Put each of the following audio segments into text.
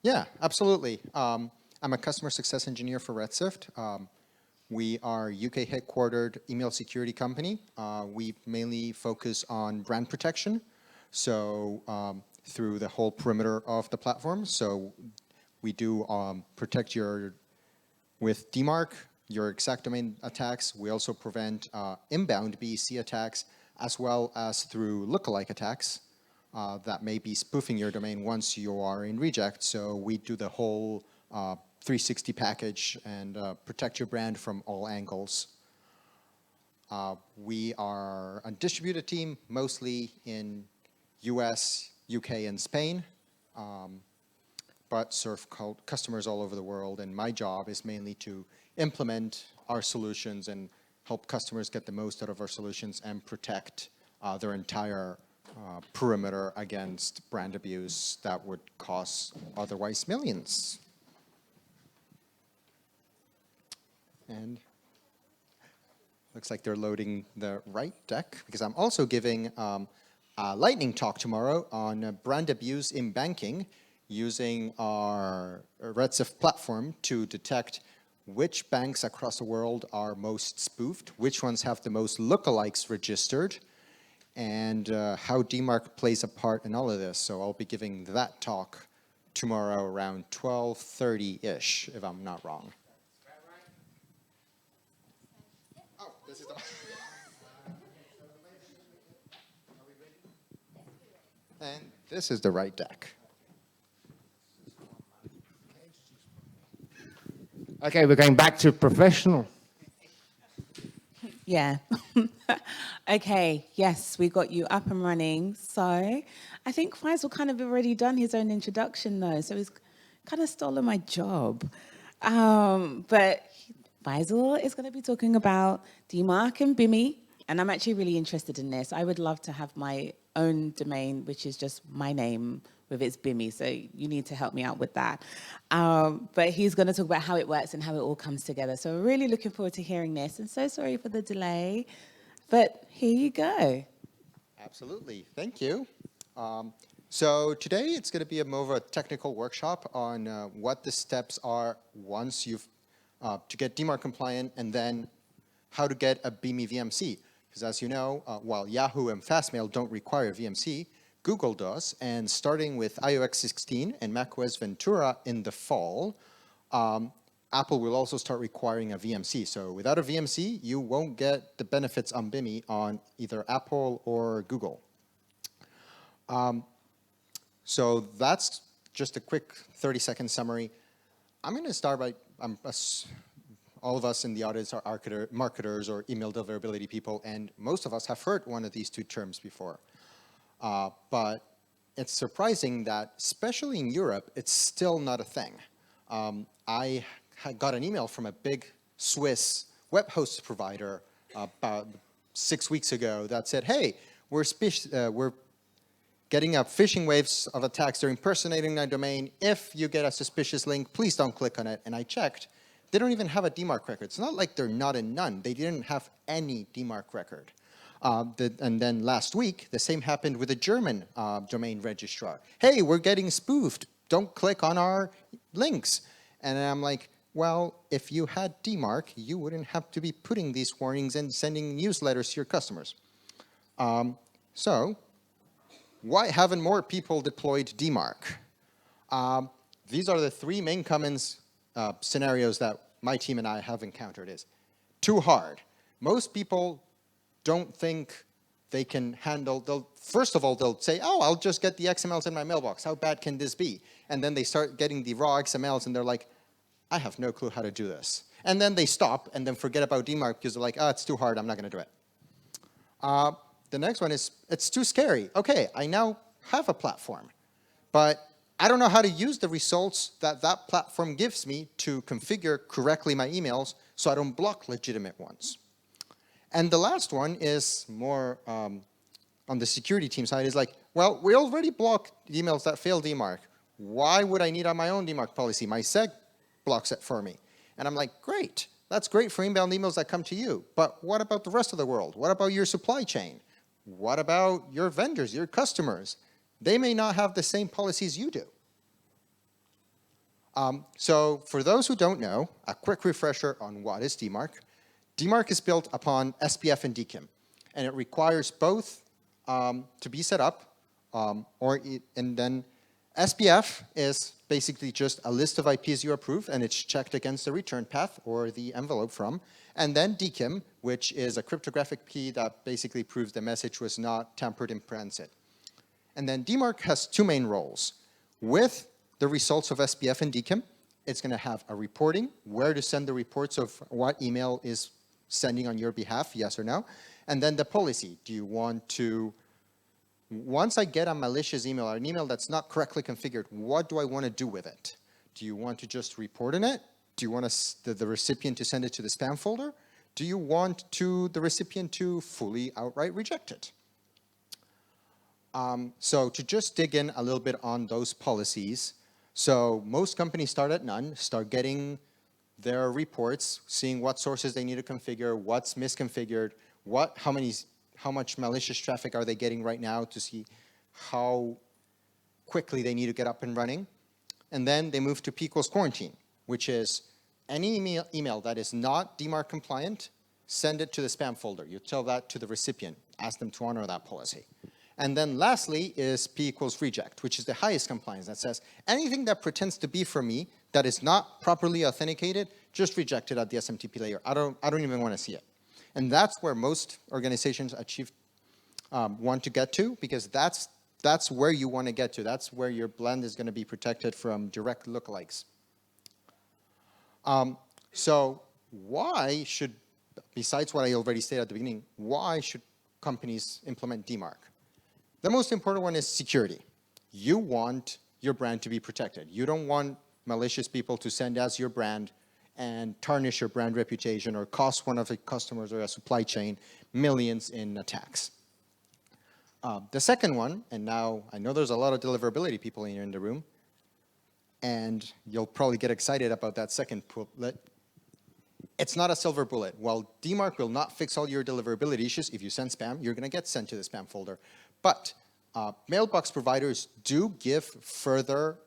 Yeah, absolutely. I'm a customer success engineer for RedSift. We are UK headquartered email security company. We mainly focus on brand protection. So through the whole perimeter of the platform. So we do protect with DMARC, your exact domain attacks. We also prevent inbound BEC attacks, as well as through lookalike attacks that may be spoofing your domain once you are in reject. So we do the whole 360 package and protect your brand from all angles. We are a distributed team, mostly in US, UK, and Spain, but serve customers all over the world. And my job is mainly to implement our solutions and help customers get the most out of our solutions and protect their entire perimeter against brand abuse that would cost otherwise millions. And looks like they're loading the right deck, because I'm also giving a lightning talk tomorrow on brand abuse in banking using our RedSift platform to detect which banks across the world are most spoofed, which ones have the most lookalikes registered, and how DMARC plays a part in all of this. So I'll be giving that talk tomorrow around 12:30-ish, if I'm not wrong. Oh, this is the... And this is the right deck. Okay, we're going back to professional. Yeah. Okay, yes, we got you up and running. So I think Faisal kind of already done his own introduction though, so he's kind of stolen my job. But Faisal is going to be talking about DMARC and BIMI, and I'm actually really interested in this. I would love to have my own domain, which is just my name with its BIMI, so you need to help me out with that. But he's going to talk about how it works and how it all comes together. So we're really looking forward to hearing this, and so sorry for the delay, but here you go. Absolutely, thank you. So today it's going to be more of a technical workshop on what the steps are once you've to get DMARC compliant, and then how to get a BIMI VMC. Because as you know, while Yahoo and Fastmail don't require VMC, Google does, and starting with iOS 16 and macOS Ventura in the fall, Apple will also start requiring a VMC. So without a VMC, you won't get the benefits on BIMI on either Apple or Google. So that's just a quick 30-second summary. I'm going to start by, all of us in the audience are marketers or email deliverability people, and most of us have heard one of these two terms before. But it's surprising that, especially in Europe, it's still not a thing. I got an email from a big Swiss web host provider about 6 weeks ago that said, hey, we're getting up phishing waves of attacks. They're impersonating our domain. If you get a suspicious link, please don't click on it. And I checked. They don't even have a DMARC record. It's not like they're not in none. They didn't have any DMARC record. And then last week, the same happened with a German domain registrar. Hey, we're getting spoofed. Don't click on our links. And I'm like, well, if you had DMARC, you wouldn't have to be putting these warnings and sending newsletters to your customers. So why haven't more people deployed DMARC? These are the three main common scenarios that my team and I have encountered. Is too hard. Most people don't think they can handle, first of all, they'll say, oh, I'll just get the XMLs in my mailbox. How bad can this be? And then they start getting the raw XMLs and they're like, I have no clue how to do this. And then they stop and then forget about DMARC because they're like, oh, it's too hard, I'm not going to do it. The next one is, it's too scary. Okay, I now have a platform, but I don't know how to use the results that that platform gives me to configure correctly my emails so I don't block legitimate ones. And the last one is more on the security team side, is like, well, we already block emails that fail DMARC. Why would I need on my own DMARC policy? My seg blocks it for me. And I'm like, great. That's great for inbound emails that come to you. But what about the rest of the world? What about your supply chain? What about your vendors, your customers? They may not have the same policies you do. So for those who don't know, a quick refresher on what is DMARC. DMARC is built upon SPF and DKIM, and it requires both to be set up, and then SPF is basically just a list of IPs you approve, and it's checked against the return path or the envelope from. And then DKIM, which is a cryptographic key that basically proves the message was not tampered in transit. And then DMARC has two main roles. With the results of SPF and DKIM, it's going to have a reporting, where to send the reports of what email is sending on your behalf, yes or no. And then the policy. Do you want to, once I get a malicious email or an email that's not correctly configured, what do I want to do with it? Do you want to just report on it? Do you want the recipient to send it to the spam folder? Do you want the recipient to fully outright reject it? So to just dig in a little bit on those policies, so most companies start at none, start getting their reports, seeing what sources they need to configure, what's misconfigured, how much malicious traffic are they getting right now to see how quickly they need to get up and running. And then they move to P equals quarantine, which is any email that is not DMARC compliant, send it to the spam folder. You tell that to the recipient, ask them to honor that policy. And then lastly is P equals reject, which is the highest compliance that says anything that pretends to be from me that is not properly authenticated, just reject it at the SMTP layer. I don't even want to see it. And that's where most organizations want to get to, because that's where you want to get to. That's where your blend is going to be protected from direct lookalikes. So why should, besides what I already stated at the beginning, why should companies implement DMARC? The most important one is security. You want your brand to be protected. You don't want malicious people to send as your brand and tarnish your brand reputation or cost one of the customers or a supply chain millions in attacks. The second one, and now I know there's a lot of deliverability people in the room, and you'll probably get excited about that second bullet. It's not a silver bullet. While DMARC will not fix all your deliverability issues, if you send spam, you're going to get sent to the spam folder. But mailbox providers do give further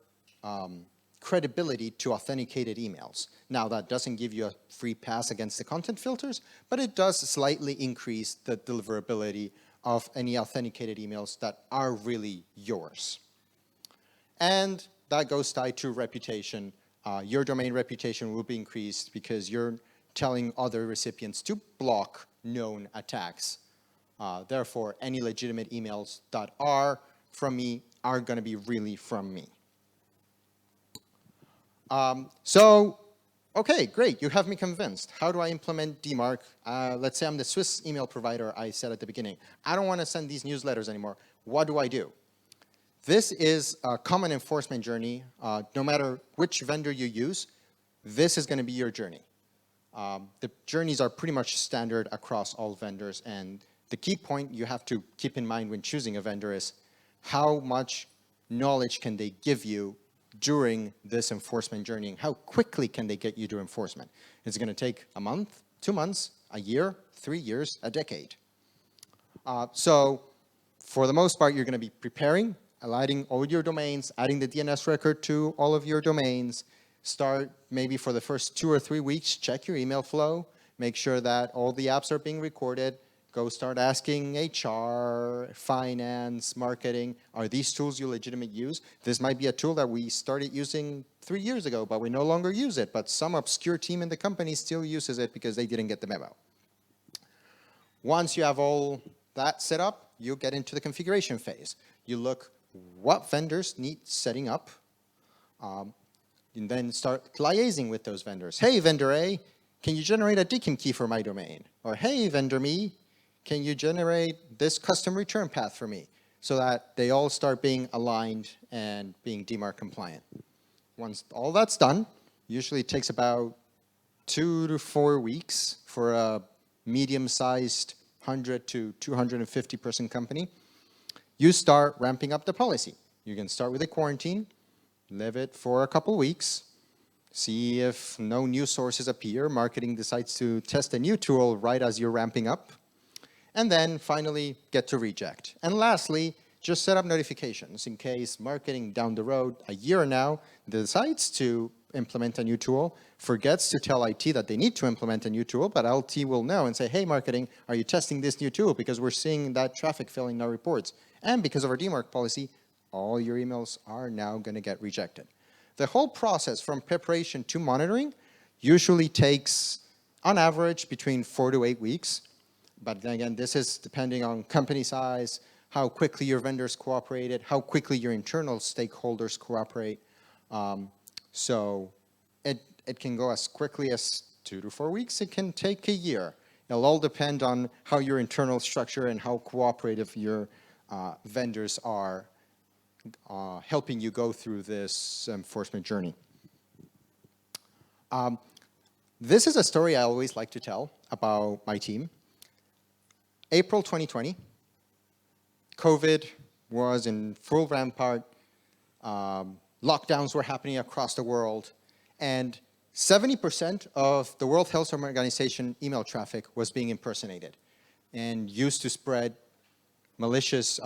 credibility to authenticated emails. Now, that doesn't give you a free pass against the content filters, but it does slightly increase the deliverability of any authenticated emails that are really yours. And that goes tied to reputation. Your domain reputation will be increased because you're telling other recipients to block known attacks. Therefore, any legitimate emails that are from me are going to be really from me. Okay, great. You have me convinced. How do I implement DMARC? Let's say I'm the Swiss email provider I said at the beginning. I don't want to send these newsletters anymore. What do I do? This is a common enforcement journey. No matter which vendor you use, this is going to be your journey. The journeys are pretty much standard across all vendors, and the key point you have to keep in mind when choosing a vendor is how much knowledge can they give you during this enforcement journey, and how quickly can they get you to enforcement. Is it going to take a month, 2 months, a year, 3 years, a decade? So for the most part, you're going to be preparing, aligning all your domains, adding the DNS record to all of your domains. Start maybe for the first 2 or 3 weeks, check your email flow, make sure that all the apps are being recorded. Go start asking HR, finance, marketing, are these tools you legitimately use? This might be a tool that we started using 3 years ago, but we no longer use it. But some obscure team in the company still uses it because they didn't get the memo. Once you have all that set up, you get into the configuration phase. You look what vendors need setting up, and then start liaising with those vendors. Hey, vendor A, can you generate a DKIM key for my domain? Or hey, vendor me, can you generate this custom return path for me? So that they all start being aligned and being DMARC compliant. Once all that's done, usually it takes about 2 to 4 weeks for a medium-sized 100 to 250 person company. You start ramping up the policy. You can start with a quarantine, live it for a couple weeks, see if no new sources appear. Marketing decides to test a new tool right as you're ramping up. And then finally get to reject. And lastly, just set up notifications in case marketing down the road, a year now, decides to implement a new tool, forgets to tell IT that they need to implement a new tool, but IT will know and say, hey, marketing, are you testing this new tool? Because we're seeing that traffic filling our reports. And because of our DMARC policy, all your emails are now going to get rejected. The whole process from preparation to monitoring usually takes, on average, between 4 to 8 weeks. But then again, this is depending on company size, how quickly your vendors cooperated, how quickly your internal stakeholders cooperate. So it can go as quickly as 2 to 4 weeks. It can take a year. It'll all depend on how your internal structure and how cooperative your vendors are helping you go through this enforcement journey. This is a story I always like to tell about my team. April 2020, COVID was in full rampart. Lockdowns were happening across the world, and 70% of the World Health Organization email traffic was being impersonated and used to spread malicious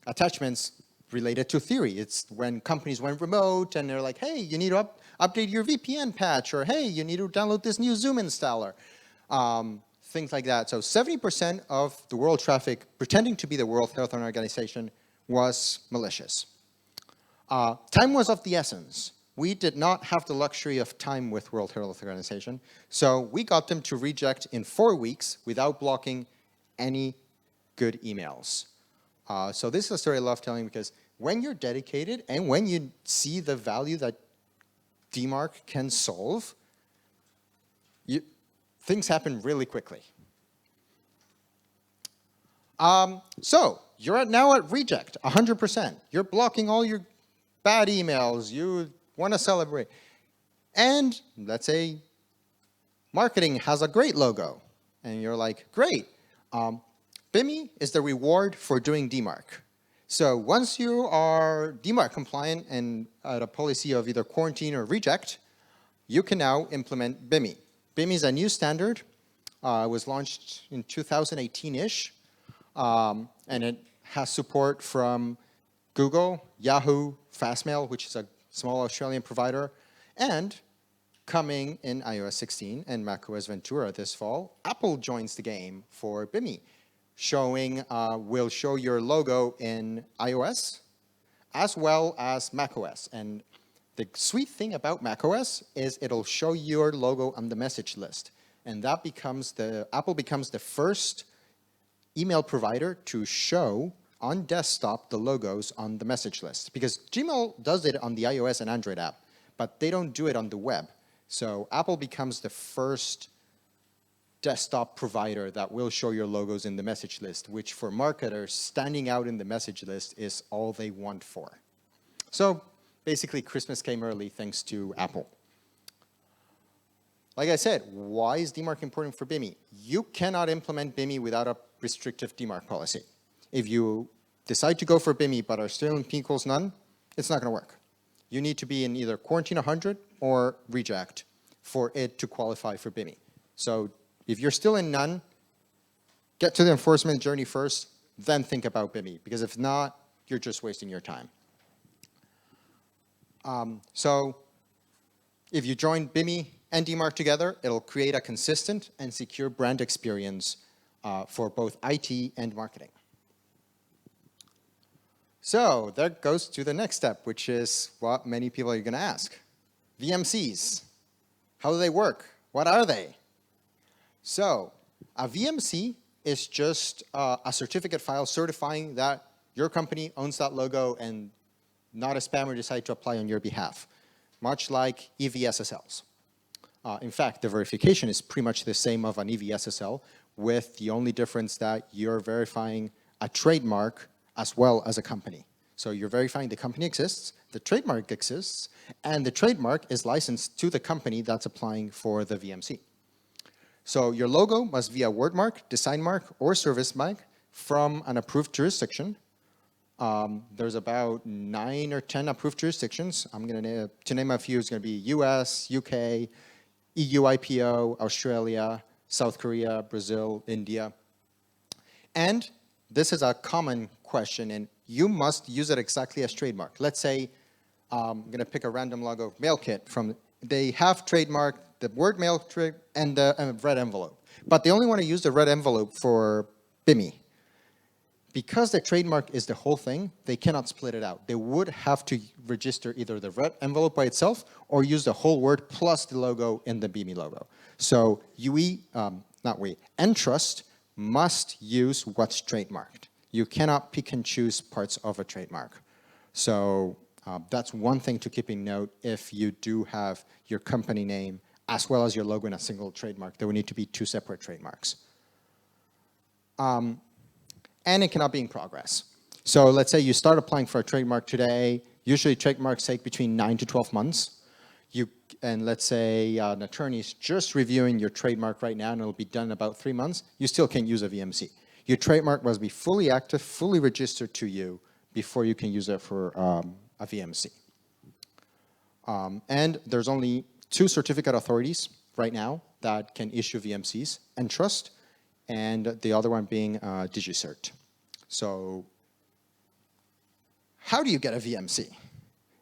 attachments related to theory. It's when companies went remote and they're like, hey, you need to update your VPN patch, or hey, you need to download this new Zoom installer. Things like that. So 70% of the world traffic pretending to be the World Health Organization was malicious. Time was of the essence. We did not have the luxury of time with World Health Organization, so we got them to reject in 4 weeks without blocking any good emails. So this is a story I love telling, because when you're dedicated and when you see the value that DMARC can solve, things happen really quickly. So you're now at reject, 100%. You're blocking all your bad emails. You want to celebrate. And let's say marketing has a great logo. And you're like, great. BIMI is the reward for doing DMARC. So once you are DMARC compliant and at a policy of either quarantine or reject, you can now implement BIMI. BIMI is a new standard. It was launched in 2018-ish, and it has support from Google, Yahoo, Fastmail, which is a small Australian provider, and coming in iOS 16 and macOS Ventura this fall, Apple joins the game for BIMI, showing, will show your logo in iOS as well as macOS. And the sweet thing about macOS is it'll show your logo on the message list. And that becomes Apple becomes the first email provider to show on desktop the logos on the message list. Because Gmail does it on the iOS and Android app, but they don't do it on the web. So Apple becomes the first desktop provider that will show your logos in the message list, which for marketers, standing out in the message list is all they want for. So basically, Christmas came early thanks to Apple. Like I said, why is DMARC important for BIMI? You cannot implement BIMI without a restrictive DMARC policy. If you decide to go for BIMI but are still in P equals none, it's not going to work. You need to be in either quarantine 100 or reject for it to qualify for BIMI. So if you're still in none, get to the enforcement journey first, then think about BIMI, because if not, you're just wasting your time. So if you join BIMI and DMARC together, it'll create a consistent and secure brand experience for both IT and marketing. So that goes to the next step, which is what many people are going to ask. VMCs. How do they work? What are they? So a VMC is just a certificate file certifying that your company owns that logo and not a spammer decide to apply on your behalf, much like EVSSLs. In fact, the verification is pretty much the same of an EVSSL, with the only difference that you're verifying a trademark as well as a company. So you're verifying the company exists, the trademark exists, and the trademark is licensed to the company that's applying for the VMC. So your logo must be a word mark, design mark, or service mark from an approved jurisdiction. There's about 9 or 10 approved jurisdictions. I'm going to name a few. It's going to be US, UK, EU IPO, Australia, South Korea, Brazil, India. And this is a common question, and you must use it exactly as trademark. Let's say I'm going to pick a random logo, MailKit. They have trademarked the word mail and the red envelope. But they only want to use the red envelope for BIMI. Because the trademark is the whole thing, they cannot split it out. They would have to register either the red envelope by itself or use the whole word plus the logo in the BIMI logo. So Entrust must use what's trademarked. You cannot pick and choose parts of a trademark. So that's one thing to keep in note if you do have your company name as well as your logo in a single trademark. There will need to be two separate trademarks. And it cannot be in progress. So let's say you start applying for a trademark today. Usually trademarks take between 9 to 12 months. And let's say an attorney is just reviewing your trademark right now and it'll be done in about 3 months. You still can't use a VMC. Your trademark must be fully active, fully registered to you before you can use it for a VMC. And there's only 2 certificate authorities right now that can issue VMCs, Entrust, and the other one being DigiCert. So how do you get a VMC?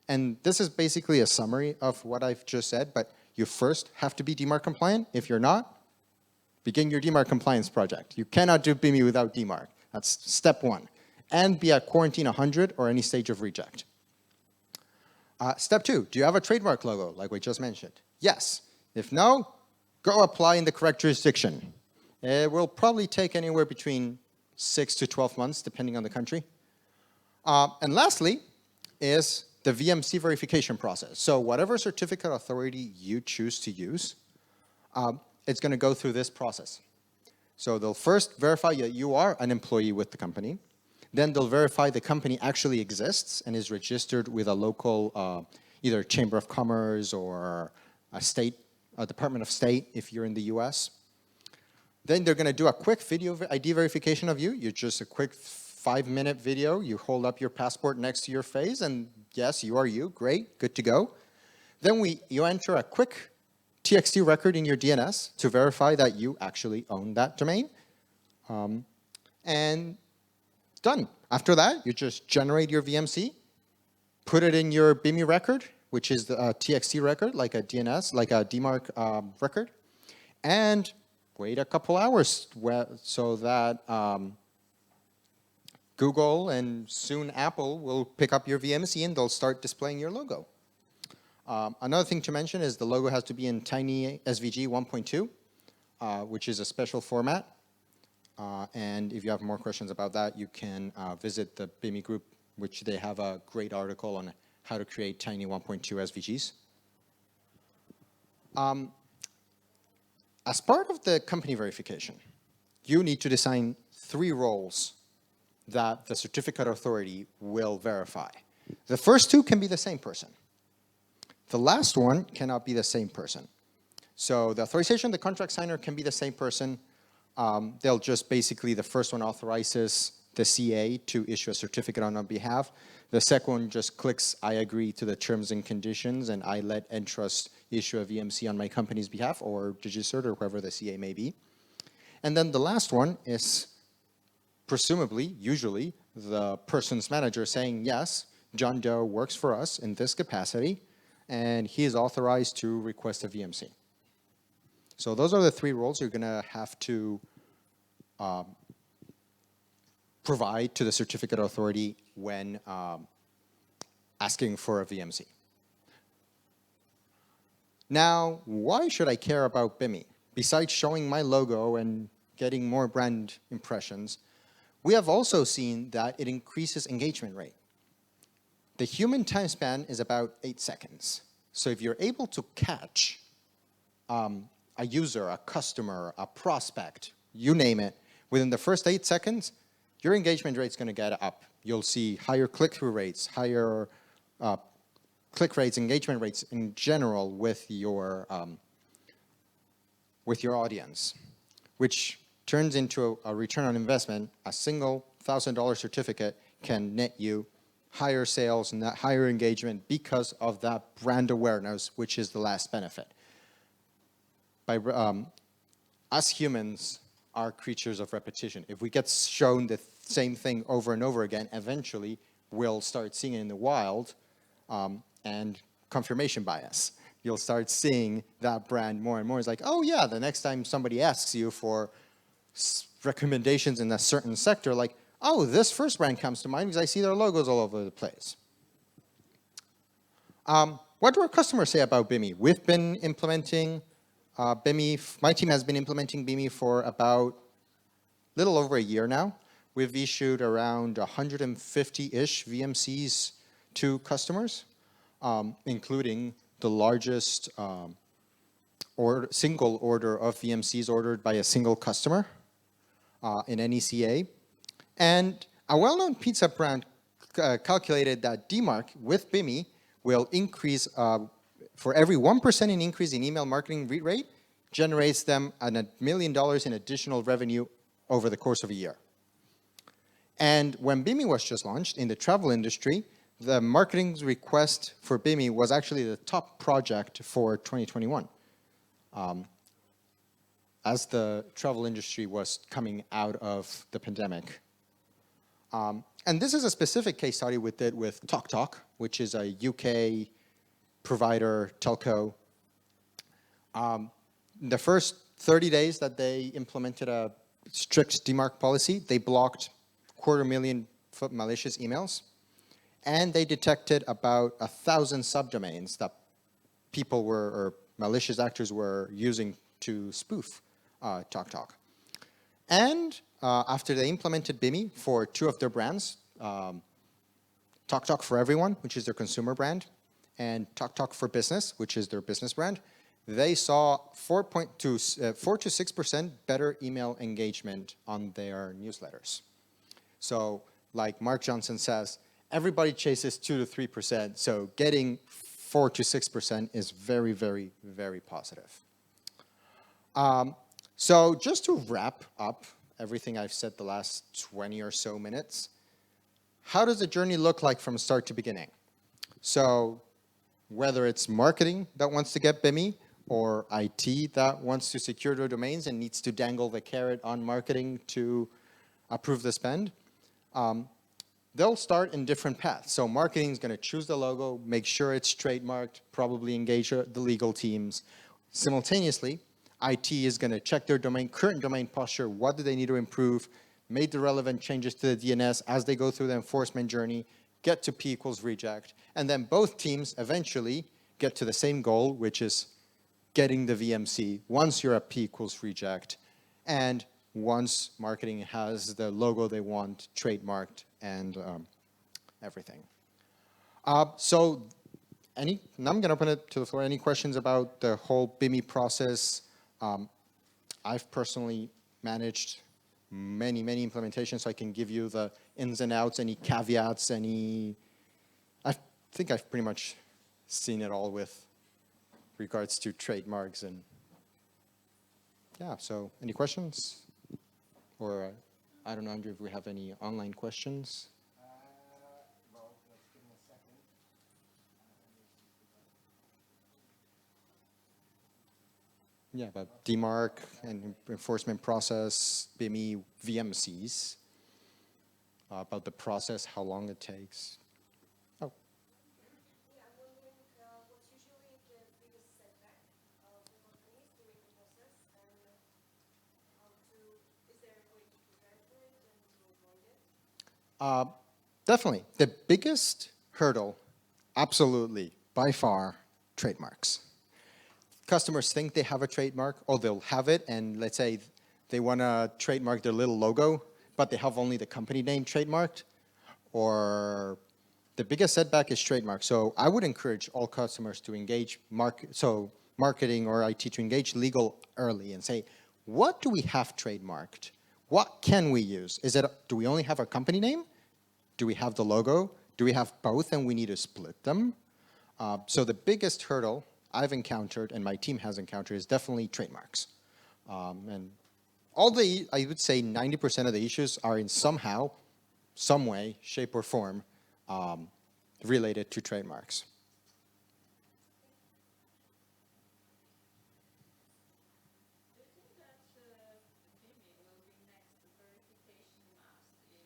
And this is basically a summary of what I've just said, but you first have to be DMARC compliant. If you're not, begin your DMARC compliance project. You cannot do BIMI without DMARC. That's step 1. And be at quarantine 100 or any stage of reject. Step 2, do you have a trademark logo, like we just mentioned? Yes. If no, go apply in the correct jurisdiction. It will probably take anywhere between 6 to 12 months, depending on the country. And lastly is the VMC verification process. So whatever certificate authority you choose to use, it's going to go through this process. So they'll first verify that you are an employee with the company. Then they'll verify the company actually exists and is registered with a local, either Chamber of Commerce or a Department of State if you're in the US. Then they're going to do a quick video ID verification of you. You're just a quick 5-minute video. You hold up your passport next to your face, and yes, you are you. Great, good to go. Then you enter a quick TXT record in your DNS to verify that you actually own that domain. And done. After that, you just generate your VMC, put it in your BIMI record, which is the TXT record, like a DNS, like a DMARC record, and wait a couple hours so that Google and soon Apple will pick up your VMC and they'll start displaying your logo. Another thing to mention is the logo has to be in tiny SVG 1.2, which is a special format. And if you have more questions about that, you can visit the BIMI group, which they have a great article on how to create tiny 1.2 SVGs. As part of the company verification, you need to design 3 roles that the certificate authority will verify. The first 2 can be the same person. The last one cannot be the same person. So the authorization, the contract signer can be the same person. They'll just basically, the first one authorizes the CA to issue a certificate on our behalf. The second one just clicks, I agree to the terms and conditions, and I let Entrust issue a VMC on my company's behalf, or DigiCert, or whoever the CA may be. And then the last one is presumably, usually, the person's manager saying, yes, John Doe works for us in this capacity, and he is authorized to request a VMC. So those are the 3 roles you're going to have to provide to the certificate authority when asking for a VMC. Now, why should I care about BIMI? Besides showing my logo and getting more brand impressions, we have also seen that it increases engagement rate. The human time span is about 8 seconds. So if you're able to catch a user, a customer, a prospect, you name it, within the first 8 seconds, your engagement rate's going to get up. You'll see higher click-through rates, higher click rates, engagement rates in general with your audience, which turns into a return on investment. A single $1,000 certificate can net you higher sales and that higher engagement because of that brand awareness, which is the last benefit. Us humans are creatures of repetition. If we get shown the same thing over and over again, eventually we'll start seeing it in the wild, and confirmation bias. You'll start seeing that brand more and more. It's like, oh yeah, the next time somebody asks you for recommendations in a certain sector, like, oh, this first brand comes to mind because I see their logos all over the place. What do our customers say about BIMI? We've been implementing BIMI. My team has been implementing BIMI for about a little over a year now. We've issued around 150-ish VMCs to customers, including the largest single order of VMCs ordered by a single customer in NECA. And a well-known pizza brand calculated that DMARC with BIMI will increase, for every 1% in increase in email marketing read rate, generates them $1 million in additional revenue over the course of a year. And when BIMI was just launched in the travel industry, the marketing request for BIMI was actually the top project for 2021. As the travel industry was coming out of the pandemic. And this is a specific case study we did with TalkTalk, which is a UK provider telco. The first 30 days that they implemented a strict DMARC policy, they blocked 250,000 malicious emails, and they detected about 1,000 subdomains that people were, or malicious actors were using to spoof TalkTalk. And after they implemented BIMI for 2 of their brands, TalkTalk for Everyone, which is their consumer brand, and TalkTalk for Business, which is their business brand, they saw 4 to 6% better email engagement on their newsletters. So, like Mark Johnson says, everybody chases 2 to 3%, so getting 4 to 6% is very, very, very positive. So just to wrap up everything I've said the last 20 or so minutes, how does the journey look like from start to beginning? So whether it's marketing that wants to get BIMI or IT that wants to secure their domains and needs to dangle the carrot on marketing to approve the spend, they'll start in different paths. So marketing is going to choose the logo, make sure it's trademarked, probably engage the legal teams. Simultaneously, IT is going to check their current domain posture, what do they need to improve, make the relevant changes to the DNS as they go through the enforcement journey, get to P equals reject, and then both teams eventually get to the same goal, which is getting the VMC once you're at P equals reject, and once marketing has the logo they want trademarked and everything. So I'm going to open it to the floor. Any questions about the whole BIMI process? I've personally managed many, many implementations, so I can give you the ins and outs, any caveats, I think I've pretty much seen it all with regards to trademarks and yeah, so any questions? Or I don't know, Andrew, if we have any online questions. Well, let's give him a second. Yeah, about DMARC and enforcement process, BIMI, VMCs, about the process, how long it takes. Oh. Yeah, I'm wondering what's usually the biggest setback for companies during the process, and is there a way to prepare for it and to avoid it? Definitely. The biggest hurdle, absolutely, by far, trademarks. Customers think they have a trademark, or they'll have it, and let's say they want to trademark their little logo, but they have only the company name trademarked, or the biggest setback is trademark. So I would encourage all customers to engage marketing or IT to engage legal early and say, what do we have trademarked? What can we use? Do we only have our company name? Do we have the logo? Do we have both and we need to split them? So the biggest hurdle I've encountered and my team has encountered is definitely trademarks. And I would say 90% of the issues are in somehow, some way, shape or form related to trademarks. Do you think that BIMI will be next to verification maps in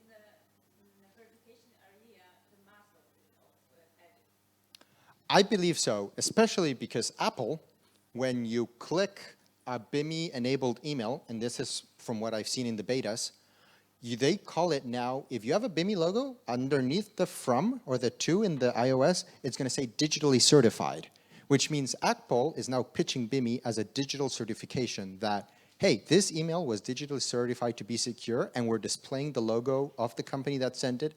the verification area? The maps I believe so, especially because Apple, when you click a BIMI-enabled email, and this is from what I've seen in the betas, they call it now, if you have a BIMI logo, underneath the from or the to in the iOS, it's going to say digitally certified, which means Apple is now pitching BIMI as a digital certification that, hey, this email was digitally certified to be secure, and we're displaying the logo of the company that sent it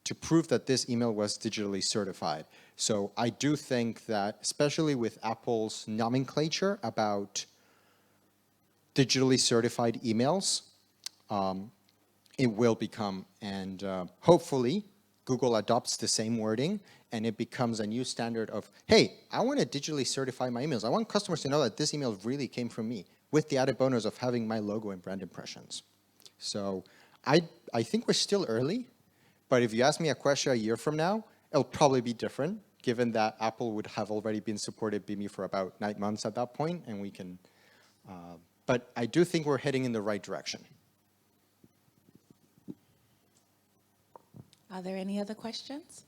to prove that this email was digitally certified. So I do think that, especially with Apple's nomenclature about digitally certified emails, it will become, and hopefully Google adopts the same wording and it becomes a new standard of, hey, I want to digitally certify my emails. I want customers to know that this email really came from me, with the added bonus of having my logo and brand impressions. So I think we're still early, but if you ask me a question a year from now, it'll probably be different, given that Apple would have already been supported BIMI for about 9 months at that point, and we can, but I do think we're heading in the right direction. Are there any other questions?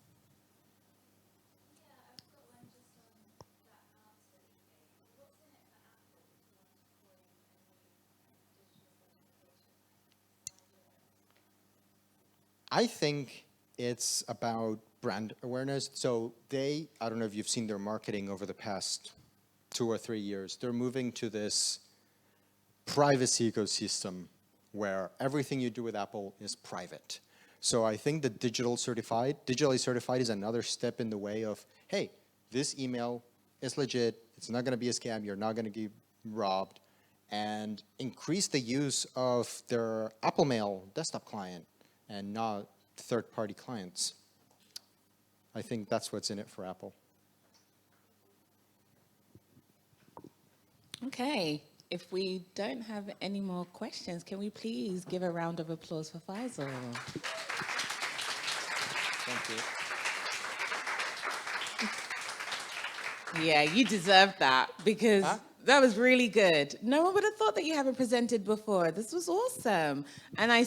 I think it's about brand awareness. So I don't know if you've seen their marketing over the past 2 or 3 years. They're moving to this privacy ecosystem where everything you do with Apple is private. So I think the digitally certified is another step in the way of, hey, this email is legit. It's not going to be a scam. You're not going to get robbed. And increase the use of their Apple Mail desktop client and not third-party clients. I think that's what's in it for Apple. Okay. If we don't have any more questions, can we please give a round of applause for Faisal? Thank you. Yeah, you deserve that because that was really good. No one would have thought that you haven't presented before. This was awesome. And I'm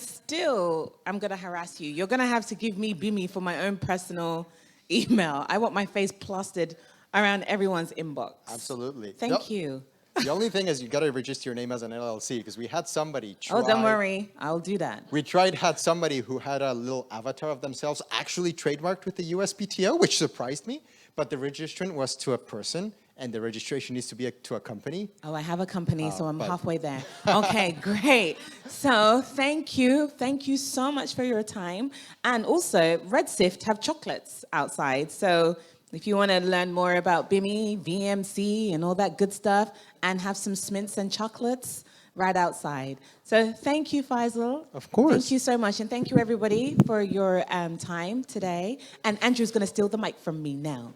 going to harass you. You're going to have to give me BIMI for my own personal email. I want my face plastered around everyone's inbox. Absolutely. Thank you. The only thing is you got to register your name as an LLC because we had somebody try. Oh, don't worry. I'll do that. We had somebody who had a little avatar of themselves actually trademarked with the USPTO, which surprised me. But the registrant was to a person, and the registration needs to be to a company. Oh, I have a company, so I'm halfway there. Okay, great. So thank you. Thank you so much for your time. And also, RedSift have chocolates outside. So if you want to learn more about BIMI, VMC, and all that good stuff, and have some smints and chocolates right outside. So thank you, Faisal. Of course. Thank you so much. And thank you, everybody, for your time today. And Andrew's going to steal the mic from me now.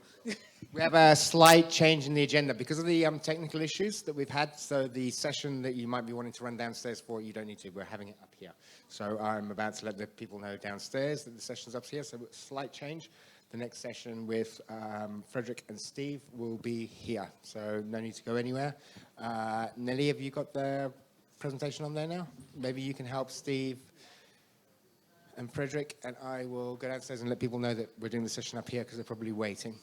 We have a slight change in the agenda because of the technical issues that we've had. So the session that you might be wanting to run downstairs for, you don't need to. We're having it up here. So I'm about to let the people know downstairs that the session's up here. So slight change. The next session with Frederick and Steve will be here. So no need to go anywhere. Nelly, have you got the presentation on there now? Maybe you can help Steve and Frederick, and I will go downstairs and let people know that we're doing the session up here because they're probably waiting.